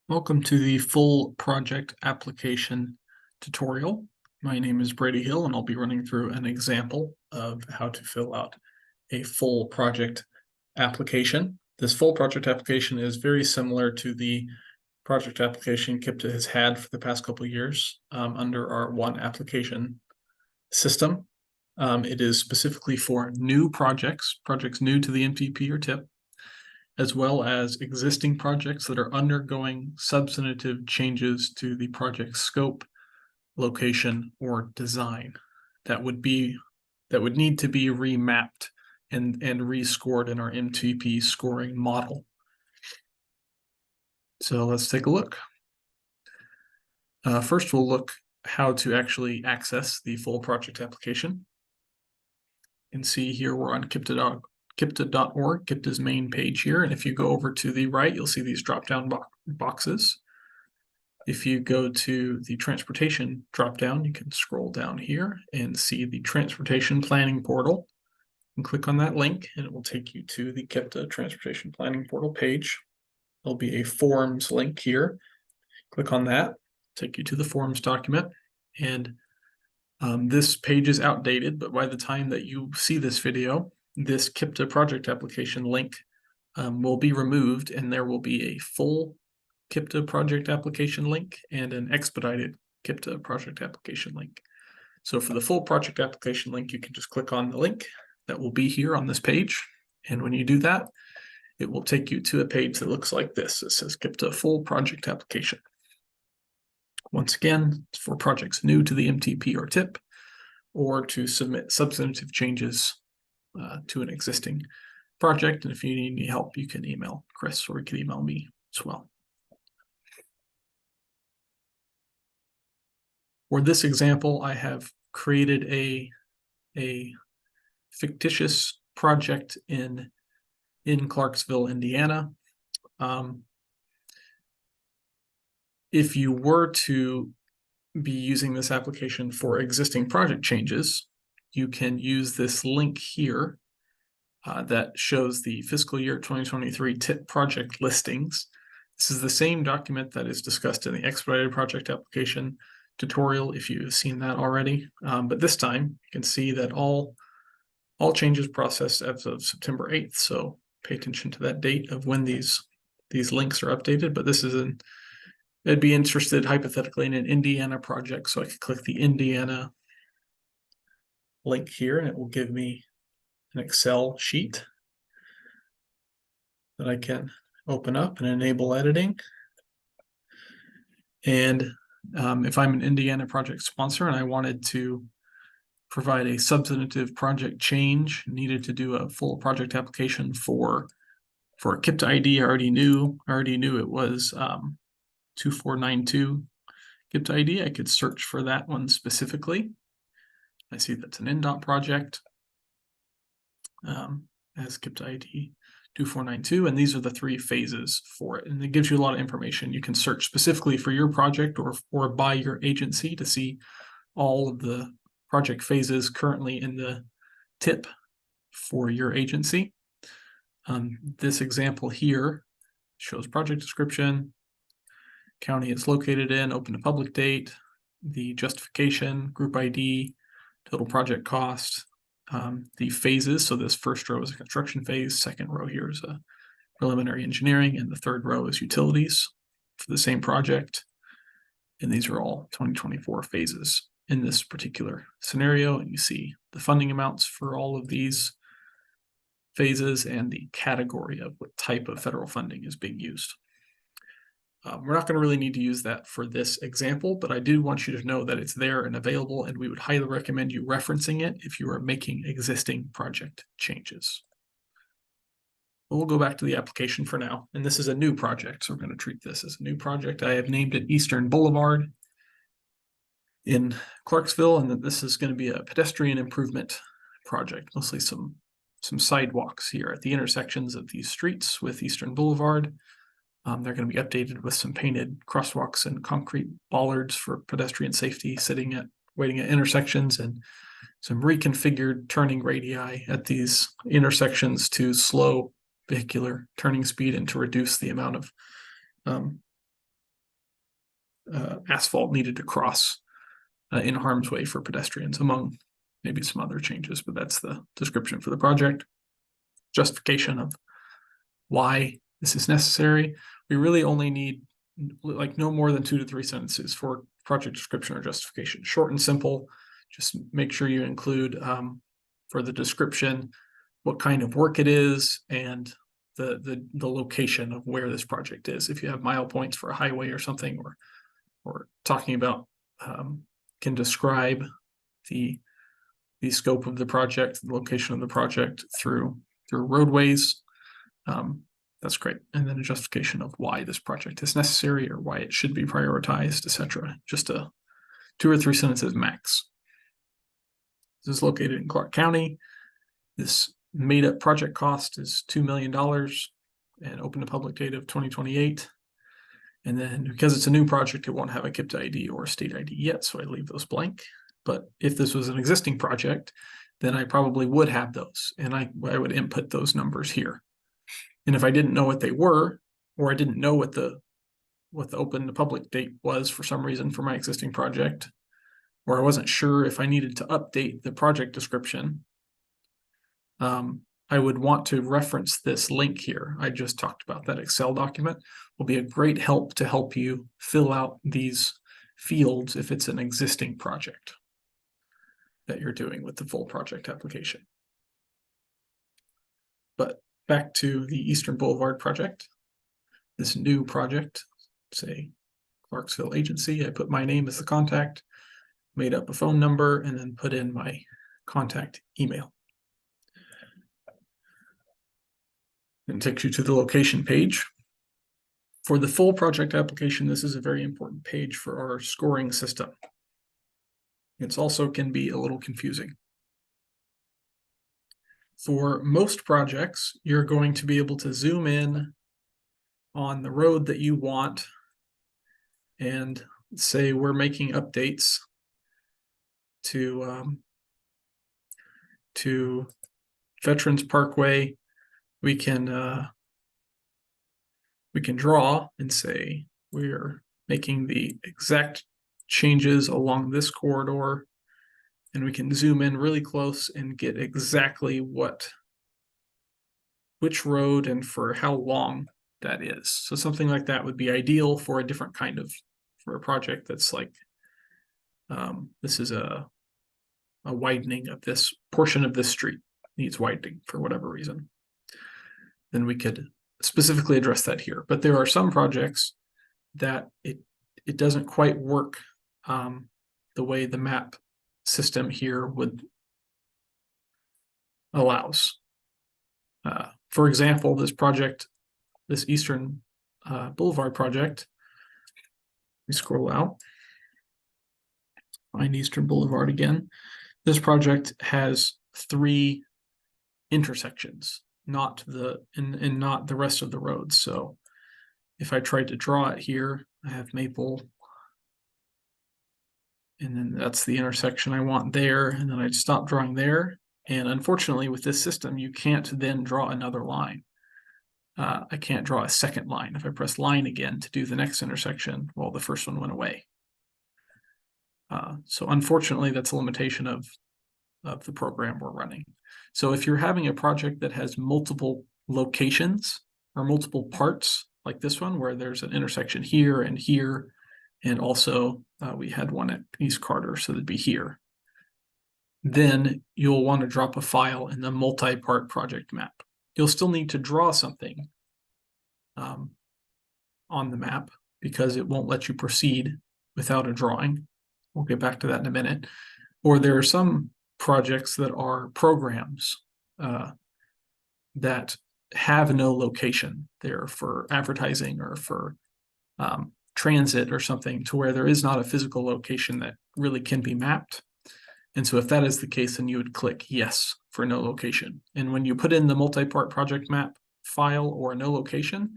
Welcome to the full project application tutorial. My name is Brady Hill, and I'll be running through an example of how to fill out a full project application. This full project application is very similar to the project application KIPTA has had for the past couple of years under our one application system. It is specifically for new projects new to the MTP or TIP, as well as existing projects that are undergoing substantive changes to the project scope, location, or design that would need to be remapped and rescored in our MTP scoring model. So let's take a look. First, we'll look how to actually access the full project application. You can see here we're on KIPTA.org, KIPTA's main page here. And if you go over to the right, you'll see these drop-down boxes. If you go to the transportation drop-down, you can scroll down here and see the transportation planning portal and click on that link, and it will take you to the KIPTA transportation planning portal page. There'll be a forms link here. Click on that, take you to the forms document, and this page is outdated, but by the time that you see this video, this KIPTA project application link will be removed, and there will be a full KIPTA project application link and an expedited KIPTA project application link. So for the full project application link, you can just click on the link that will be here on this page. And when you do that, it will take you to a page that looks like this. It says KIPTA full project application. Once again, it's for projects new to the MTP or TIP, or to submit substantive changes to an existing project. And if you need any help, you can email Chris, or you can email me as well. For this example, I have created a fictitious project in Clarksville, Indiana. If you were to be using this application for existing project changes, you can use this link here that shows the fiscal year 2023 TIP project listings. This is the same document that is discussed in the expedited project application tutorial, if you've seen that already. But this time, you can see that all changes processed as of September 8th. So pay attention to that date of when these links are updated. But this is I'd be interested hypothetically in an Indiana project, so I could click the Indiana link here, and it will give me an Excel sheet that I can open up and enable editing. And if I'm an Indiana project sponsor and I wanted to provide a substantive project change, needed to do a full project application for a KIPTA ID, I already knew it was 2492 KIPTA ID. I could search for that one specifically. I see that's an NDOT project as KIPTA ID 2492, and these are the three phases for it. And it gives you a lot of information. You can search specifically for your project or by your agency to see all of the project phases currently in the TIP for your agency. This example here shows project description, county it's located in, open to public date, the justification, group ID, total project cost, the phases. So this first row is a construction phase, second row here is a preliminary engineering, and the third row is utilities for the same project. And these are all 2024 phases in this particular scenario. And you see the funding amounts for all of these phases and the category of what type of federal funding is being used. We're not going to really need to use that for this example, but I do want you to know that it's there and available, and we would highly recommend you referencing it if you are making existing project changes. But we'll go back to the application for now, and this is a new project, so we're going to treat this as a new project. I have named it Eastern Boulevard in Clarksville, and that this is going to be a pedestrian improvement project, mostly some sidewalks here at the intersections of these streets with Eastern Boulevard. They're going to be updated with some painted crosswalks and concrete bollards for pedestrian safety, waiting at intersections, and some reconfigured turning radii at these intersections to slow vehicular turning speed and to reduce the amount of asphalt needed to cross in harm's way for pedestrians, among maybe some other changes, but that's the description for the project. Justification of why this is necessary. We really only need like no more than 2 to 3 sentences for project description or justification. Short and simple. Just make sure you include for the description what kind of work it is and the location of where this project is. If you have mile points for a highway or something, or talking about can describe the scope of the project, the location of the project through roadways. That's great. And then a justification of why this project is necessary or why it should be prioritized, etc. Just 2 or 3 sentences max. This is located in Clark County. This made up project cost is $2 million and open to public date of 2028. And then because it's a new project, it won't have a KIPTA ID or a state ID yet, so I leave those blank. But if this was an existing project, then I probably would have those, and I would input those numbers here. And if I didn't know what they were, or I didn't know what the open to public date was for some reason for my existing project, or I wasn't sure if I needed to update the project description, I would want to reference this link here. I just talked about that Excel document will be a great help to help you fill out these fields if it's an existing project that you're doing with the full project application. But back to the Eastern Boulevard project, this new project, say Clarksville Agency, I put my name as the contact, made up a phone number, and then put in my contact email. And takes you to the location page. For the full project application, this is a very important page for our scoring system. It also can be a little confusing. For most projects, you're going to be able to zoom in on the road that you want and say we're making updates to Veterans Parkway. We can draw and say we're making the exact changes along this corridor, and we can zoom in really close and get exactly which road and for how long that is. So something like that would be ideal for a different kind of, for a project that's like, this is a widening of this portion of this street needs widening for whatever reason. Then we could specifically address that here. But there are some projects that it doesn't quite work the way the map system here would allows. For example, this project, this Eastern Boulevard project, we scroll out, find Eastern Boulevard again. This project has 3 intersections, not the rest of the roads. So if I tried to draw it here, I have Maple, and then that's the intersection I want there, and then I'd stop drawing there. And unfortunately, with this system, you can't then draw another line. I can't draw a second line. If I press line again to do the next intersection, well, the first one went away. So unfortunately, that's a limitation of the program we're running. So if you're having a project that has multiple locations or multiple parts, like this one, where there's an intersection here, and also we had one at East Carter, so that'd be here, then you'll want to drop a file in the multi-part project map. You'll still need to draw something on the map because it won't let you proceed without a drawing. We'll get back to that in a minute. Or there are some projects that are programs that have no location. They're for advertising or for transit or something, to where there is not a physical location that really can be mapped. And so if that is the case, then you would click yes for no location. And when you put in the multi-part project map file or no location,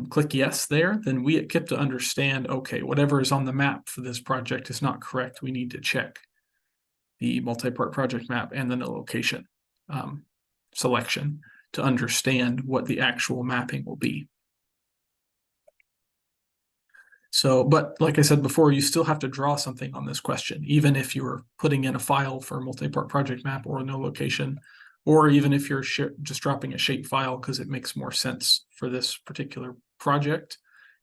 click yes there, then we at KIPTA understand, okay, whatever is on the map for this project is not correct. We need to check the multi-part project map and the no location selection to understand what the actual mapping will be. So, but like I said before, you still have to draw something on this question, even if you're putting in a file for a multi-part project map or no location, or even if you're just dropping a shape file because it makes more sense for this particular project,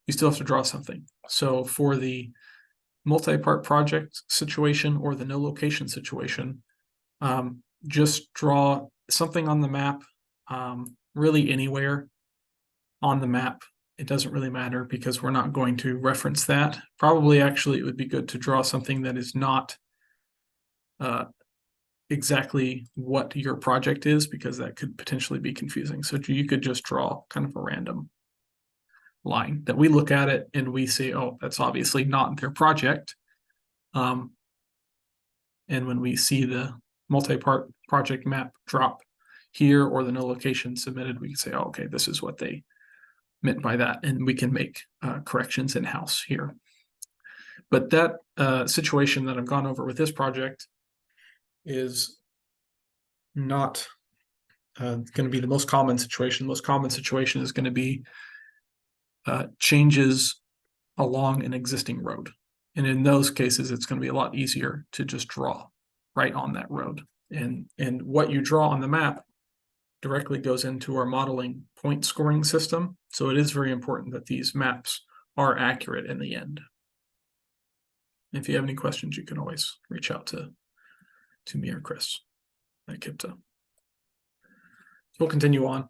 you still have to draw something. So for the multi-part project situation or the no location situation, just draw something on the map, really anywhere on the map. It doesn't really matter because we're not going to reference that. Probably actually it would be good to draw something that is not exactly what your project is, because that could potentially be confusing. So you could just draw kind of a random line that we look at it and we say, oh, that's obviously not their project. And when we see the multi-part project map drop here or the no location submitted, we can say, oh, okay, this is what they meant by that, and we can make corrections in-house here. But that situation that I've gone over with this project is not going to be the most common situation. The most common situation is going to be changes along an existing road. And in those cases, it's going to be a lot easier to just draw right on that road. And what you draw on the map directly goes into our modeling point scoring system. So it is very important that these maps are accurate in the end. If you have any questions, you can always reach out to me or Chris at KIPTA. So we'll continue on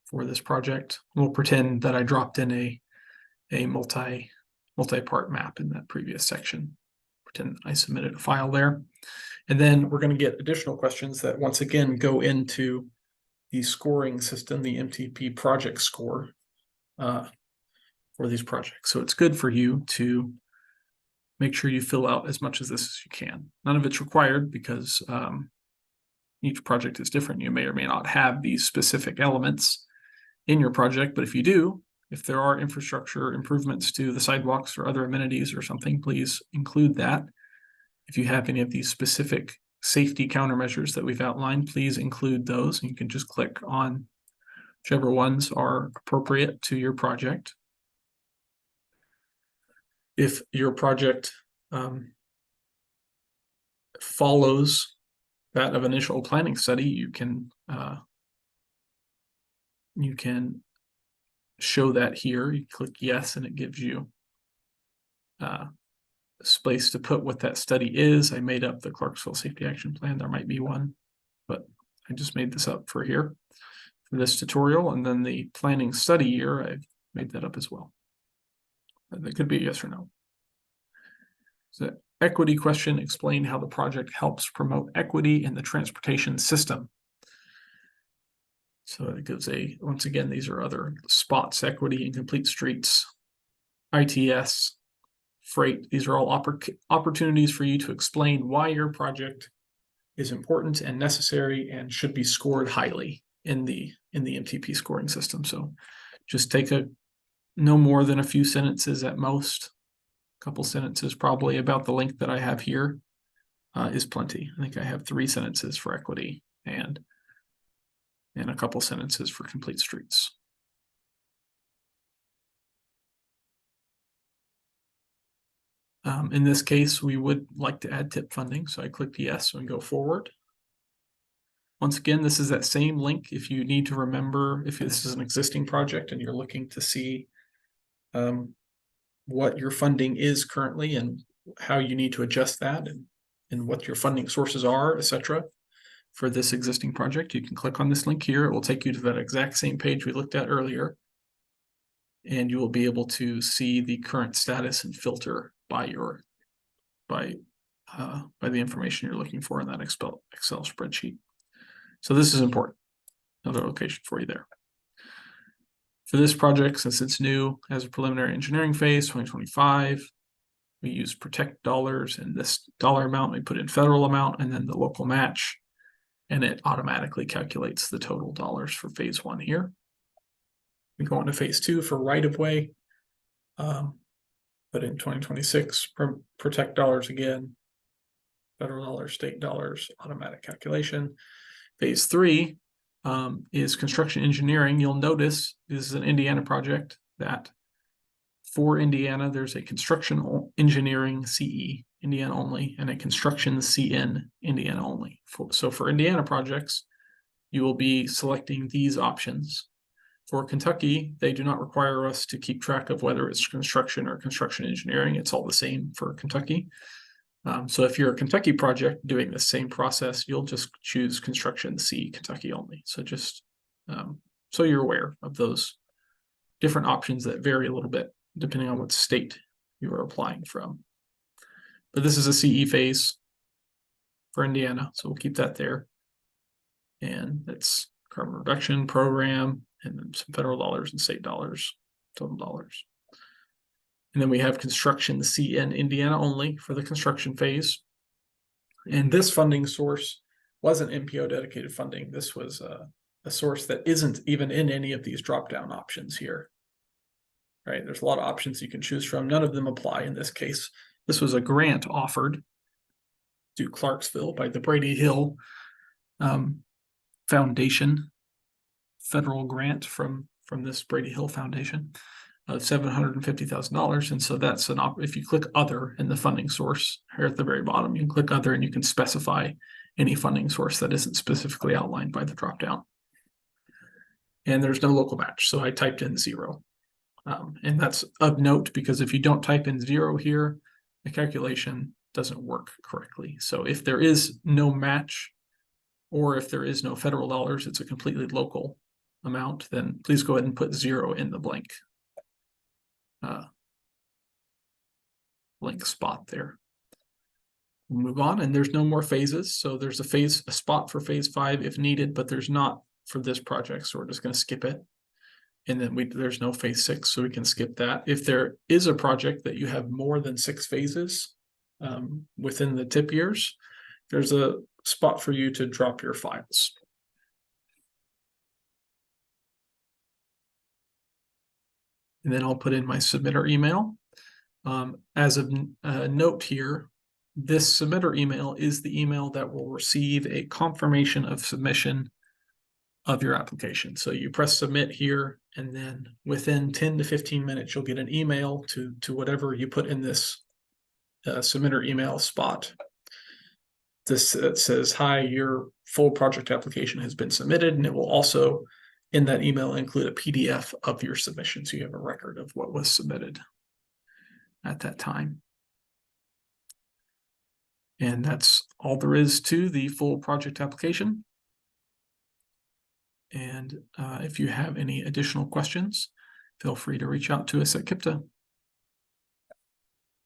for this project. We'll pretend that I dropped in a multi-part map in that previous section. Pretend I submitted a file there. And then we're going to get additional questions that once again go into the scoring system, the MTP project score for these projects. So it's good for you to make sure you fill out as much of this as you can. None of it's required because each project is different. You may or may not have these specific elements in your project, but if you do, if there are infrastructure improvements to the sidewalks or other amenities or something, please include that. If you have any of these specific safety countermeasures that we've outlined, please include those. And you can just click on whichever ones are appropriate to your project. If your project follows that of initial planning study, you can show that here. You click yes, and it gives you space to put what that study is. I made up the Clarksville Safety Action Plan. There might be one, but I just made this up for here for this tutorial. And then the planning study year, I've made that up as well. That could be a yes or no. So equity question, explain how the project helps promote equity in the transportation system. So it gives once again, these are other spots, equity, incomplete streets, ITS, freight. These are all opportunities for you to explain why your project is important and necessary and should be scored highly in the MTP scoring system. So just take no more than a few sentences at most. A couple sentences probably about the length that I have here is plenty. I think I have 3 sentences for equity and a couple sentences for complete streets. In this case, we would like to add tip funding, so I click yes and go forward. Once again, this is that same link. If you need to remember, if this is an existing project and you're looking to see what your funding is currently and how you need to adjust that and what your funding sources are, etc. For this existing project, you can click on this link here. It will take you to that exact same page we looked at earlier. And you will be able to see the current status and filter by the information you're looking for in that Excel spreadsheet. So this is important. Another location for you there. For this project, since it's new as a preliminary engineering phase, 2025, we use protect dollars, and this dollar amount we put in federal amount and then the local match, and it automatically calculates the total dollars for phase 1 here. We go on to phase 2 for right-of-way, but in 2026, protect dollars again, federal dollars, state dollars, automatic calculation. Phase 3 is construction engineering. You'll notice this is an Indiana project that For Indiana, there's a construction engineering CE, Indiana only, and a construction CN, Indiana only. So for Indiana projects, you will be selecting these options. For Kentucky, they do not require us to keep track of whether it's construction or construction engineering. It's all the same for Kentucky. So if you're a Kentucky project doing the same process, you'll just choose construction C, Kentucky only. So just so you're aware of those different options that vary a little bit depending on what state you are applying from. But this is a CE phase for Indiana, so we'll keep that there. And it's carbon reduction program, and then some federal dollars and state dollars, total dollars. And then we have construction CN Indiana only for the construction phase. And this funding source wasn't MPO dedicated funding. This was a source that isn't even in any of these drop-down options here. Right? There's a lot of options you can choose from. None of them apply in this case. This was a grant offered to Clarksville by the Brady Hill Foundation, federal grant from this Brady Hill Foundation of $750,000. And so that's if you click other in the funding source here at the very bottom, you can click other and you can specify any funding source that isn't specifically outlined by the dropdown. And there's no local match, so I typed in 0. And that's of note because if you don't type in 0 here, the calculation doesn't work correctly. So if there is no match, or if there is no federal dollars, it's a completely local amount, then please go ahead and put 0 in the blank spot there. We'll move on, and there's no more phases. So there's a spot for phase 5 if needed, but there's not for this project, so we're just going to skip it. And then there's no phase 6, so we can skip that. If there is a project that you have more than 6 phases within the tip years, there's a spot for you to drop your files. And then I'll put in my submitter email. As a note here, this submitter email is the email that will receive a confirmation of submission of your application. So you press submit here, and then within 10 to 15 minutes, you'll get an email to whatever you put in this submitter email spot. This says, hi, your full project application has been submitted, and it will also, in that email, include a PDF of your submission, so you have a record of what was submitted at that time. And that's all there is to the full project application. And if you have any additional questions, feel free to reach out to us at KIPTA.